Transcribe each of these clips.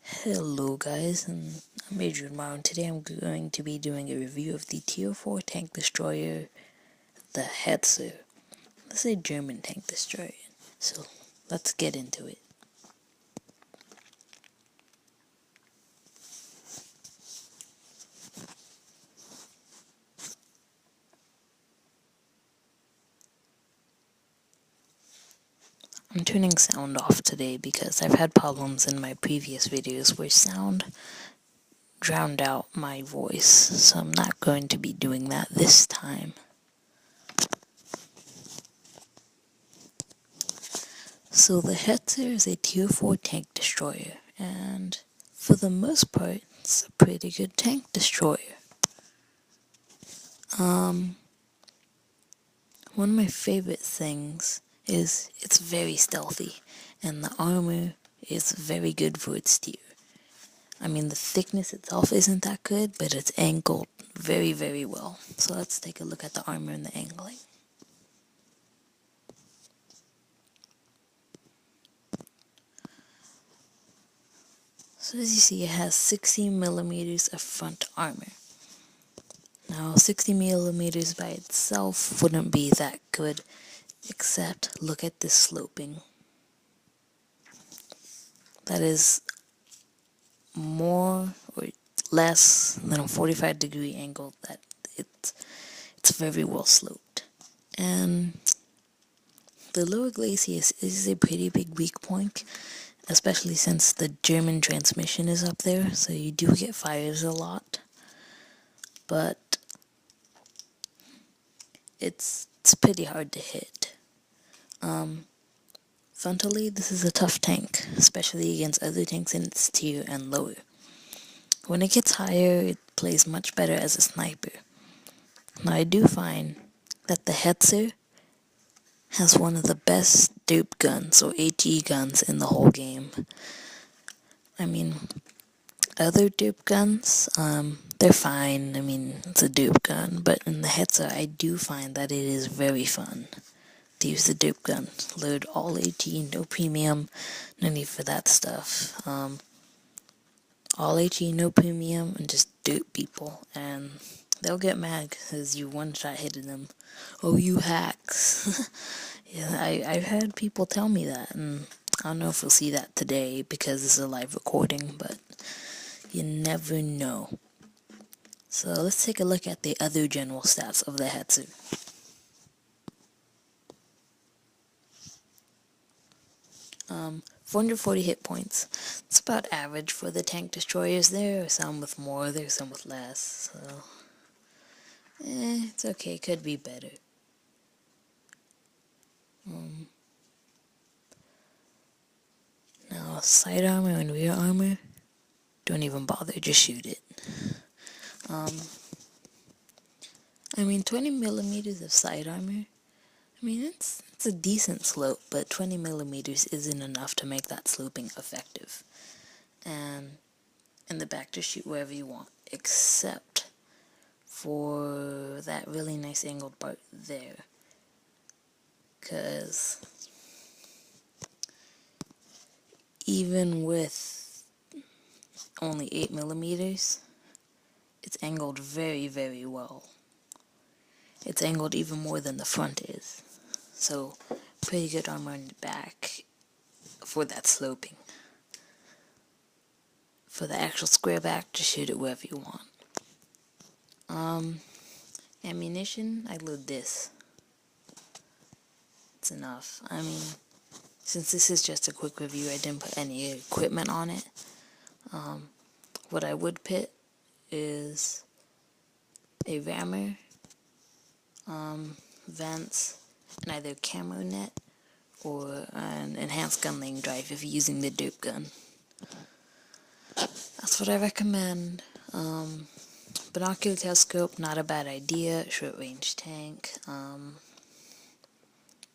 Hello guys, and I'm Adrian Mao, and today I'm going to be doing a review of the Tier 4 tank destroyer, the Hetzer. This is a German tank destroyer, so let's get into it. I'm turning sound off today because I've had problems in my previous videos where sound drowned out my voice, so I'm not going to be doing that this time. So the Hetzer is a Tier 4 tank destroyer, and for the most part, it's a pretty good tank destroyer. One of my favorite things is it's very stealthy, and the armor is very good for its tier. I mean, the thickness itself isn't that good, but it's angled very, very well. So let's take a look at the armor and the angling. So as you see, it has 60 millimeters of front armor. Now, 60 millimeters by itself wouldn't be that good, except look at this sloping. That is more or less than a 45-degree angle. That it's very well sloped. And the lower glacis is a pretty big weak point, especially since the German transmission is up there, so you do get fires a lot. But it's pretty hard to hit. Frontally, this is a tough tank, especially against other tanks in its tier and lower. When it gets higher, it plays much better as a sniper. Now, I do find that the Hetzer has one of the best dupe guns, or HE guns, in the whole game. I mean, other dupe guns, they're fine. I mean, it's a dupe gun, but in the Hetzer, I do find that it is very fun to use the dupe gun. Load all HE, no premium, no need for that stuff. All HE, no premium, and just dupe people, and they'll get mad because you one-shot hitting them. Oh, you hacks. Yeah, I've had people tell me that, and I don't know if we'll see that today because it's a live recording, but you never know. So let's take a look at the other general stats of the Hetzer. Um, 440 hit points. It's about average for the tank destroyers. There are some with more, there's some with less, so it's okay, could be better. Now, side armor and rear armor, don't even bother, just shoot it. I mean, 20 millimeters of side armor, I mean, it's a decent slope, but 20 millimeters isn't enough to make that sloping effective. And in the back, just shoot wherever you want, except for that really nice angled part there. Because even with only 8 millimeters, it's angled very, very well. It's angled even more than the front is. So, pretty good armor in the back for that sloping. For the actual square back, just shoot it wherever you want. Ammunition, I load this. It's enough. I mean, since this is just a quick review, I didn't put any equipment on it. What I would put is a rammer, vents, and either camo net or an enhanced gunlaying drive if you're using the dupe gun. That's what I recommend. Binocular telescope, not a bad idea. Short range tank.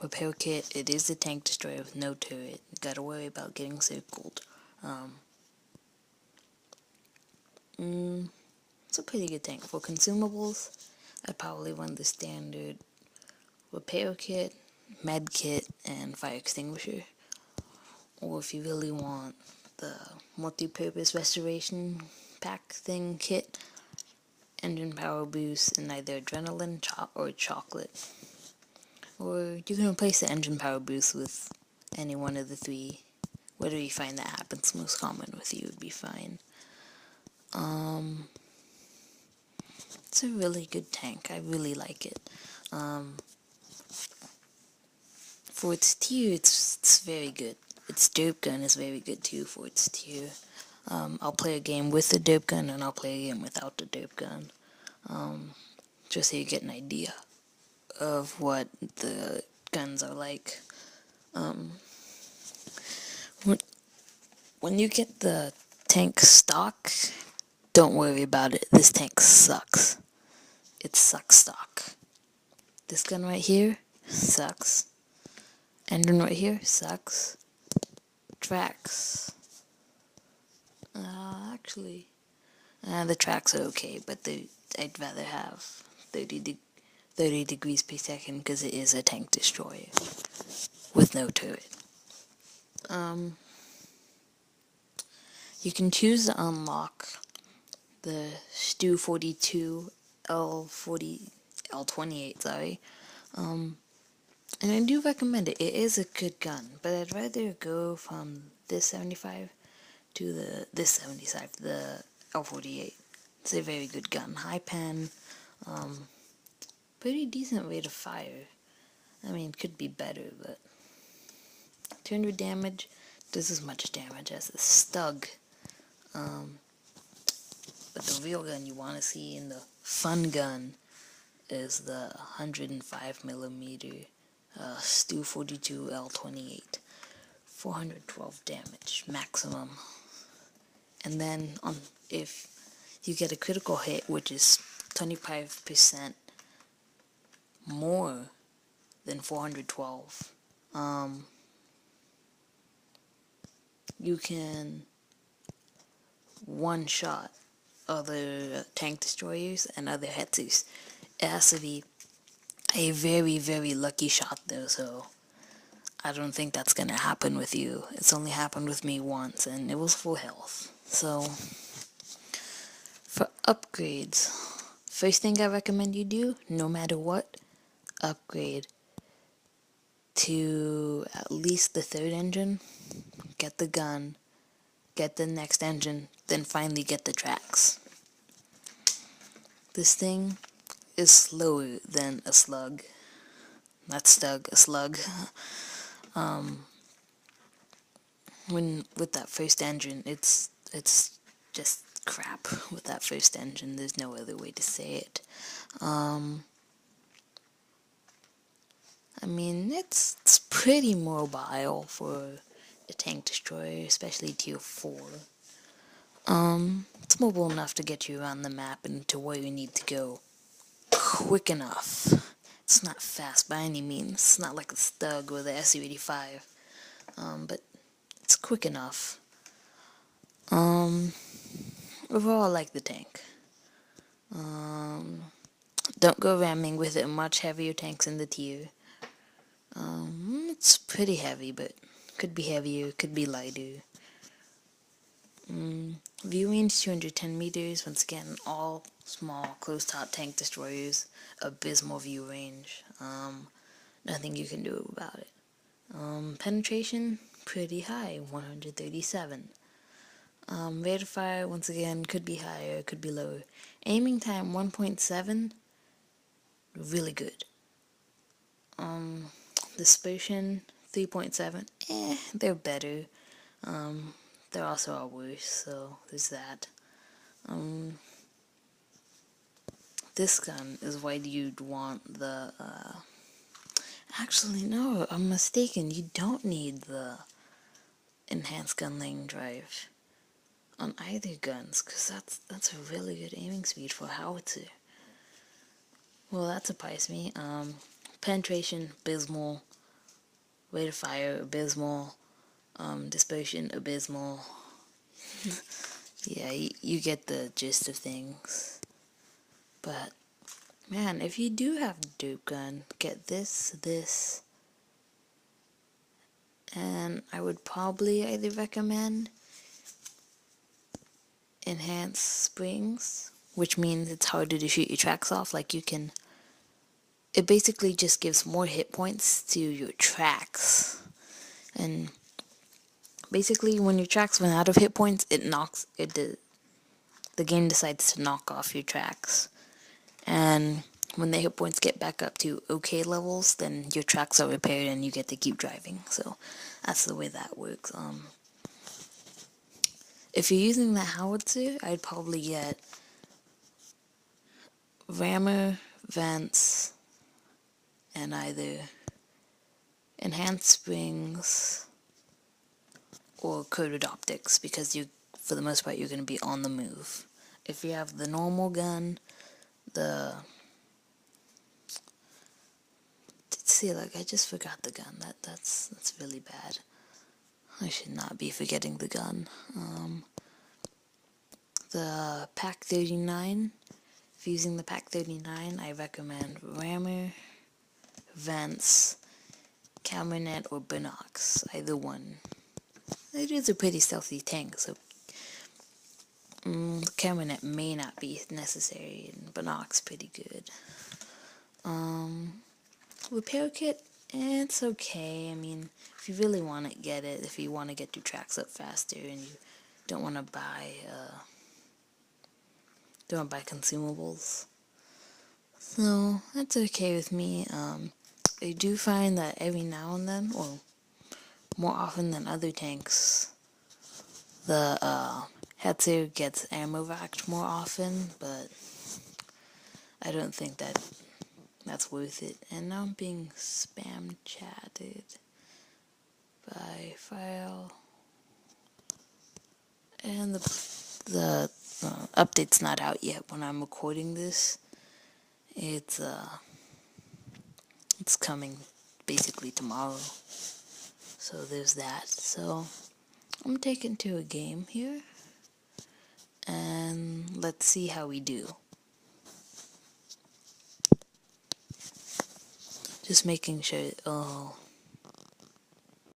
Repair kit, it is a tank destroyer with no turret. You gotta worry about getting circled. It's a pretty good tank. For consumables, I'd probably run the standard repair kit, med kit, and fire extinguisher. Or if you really want the multi-purpose restoration pack thing kit, engine power boost, and either adrenaline or chocolate. Or you can replace the engine power boost with any one of the three. Whatever you find that happens most common with you would be fine. It's a really good tank. I really like it. For its tier, it's very good. Its dope gun is very good too for its tier. I'll play a game with the dope gun and I'll play a game without the dope gun. Just so you get an idea of what the guns are like. When you get the tank stock, don't worry about it. This tank sucks. It sucks stock. This gun right here sucks. Engine right here sucks. Tracks. Actually, the tracks are okay, but I'd rather have 30 degrees per second because it is a tank destroyer with no turret. You can choose to unlock the Stu 42 L28, sorry. And I do recommend it. It is a good gun, but I'd rather go from this 75 to this 75, the L48. It's a very good gun. High pen, pretty decent rate of fire. I mean, it could be better, but 200 damage does as much damage as a Stug. But the real gun you want to see in the fun gun is the 105mm Stu 42 L28. 412 damage maximum. And then if you get a critical hit, which is 25% more than 412, you can one-shot other tank destroyers and other Hetzers. It has to be a very, very lucky shot though, so I don't think that's gonna happen with you. It's only happened with me once, and it was full health. So, for upgrades, first thing I recommend you do, no matter what, upgrade to at least the third engine, get the gun, get the next engine, then finally get the tracks. This thing is slower than a slug. Not Stug, a slug. With that first engine, it's just crap with that first engine. There's no other way to say it. I mean, it's pretty mobile for a tank destroyer, especially tier 4. It's mobile enough to get you around the map and to where you need to go quick enough. It's not fast by any means. It's not like a Stug or the SU-85, but it's quick enough. Overall, I like the tank. Don't go ramming with it. Much heavier tanks in the tier. It's pretty heavy, but could be heavier, could be lighter. View range 210 meters. Once again, all small, close-top tank destroyers. Abysmal view range. Nothing you can do about it. Penetration, pretty high, 137. Rate of fire, once again, could be higher, could be lower. Aiming time, 1.7. Really good. Dispersion, 3.7. They're better. There also are worse, so there's that. This gun is why you'd want the, actually, no, I'm mistaken. You don't need the enhanced gun lane drive on either guns, because that's a really good aiming speed for a howitzer. Well, that surprised me. Penetration, abysmal. Rate of fire, abysmal. Dispersion, abysmal. Yeah, you get the gist of things. But, man, if you do have a dope gun, get this, and I would probably either recommend enhanced springs, which means it's harder to shoot your tracks off. Like it basically just gives more hit points to your tracks. And basically when your tracks run out of hit points, the game decides to knock off your tracks. And when the hit points get back up to okay levels, then your tracks are repaired and you get to keep driving. So that's the way that works. If you're using the howitzer, I'd probably get rammer, vents, and either enhanced springs or coated optics, because for the most part, you're going to be on the move. If you have the normal gun, I just forgot the gun. That's really bad. I should not be forgetting the gun. The Pack 39. If you're using the Pack 39, I recommend rammer, vents, camera net, or binocs. Either one. It is a pretty stealthy tank, so camera net may not be necessary, and binocs pretty good. Repair kit, it's okay. I mean, if you really want it, get it. If you want to get your tracks up faster and you don't want to buy consumables, so that's okay with me. I do find that every now and then, or more often than other tanks, the Hetzer gets ammo racked more often, but I don't think that's worth it. And now I'm being spam chatted by file, and the update's not out yet when I'm recording this. It's coming basically tomorrow, so there's that. So I'm taking to a game here, and let's see how we do. Just making sure. Oh,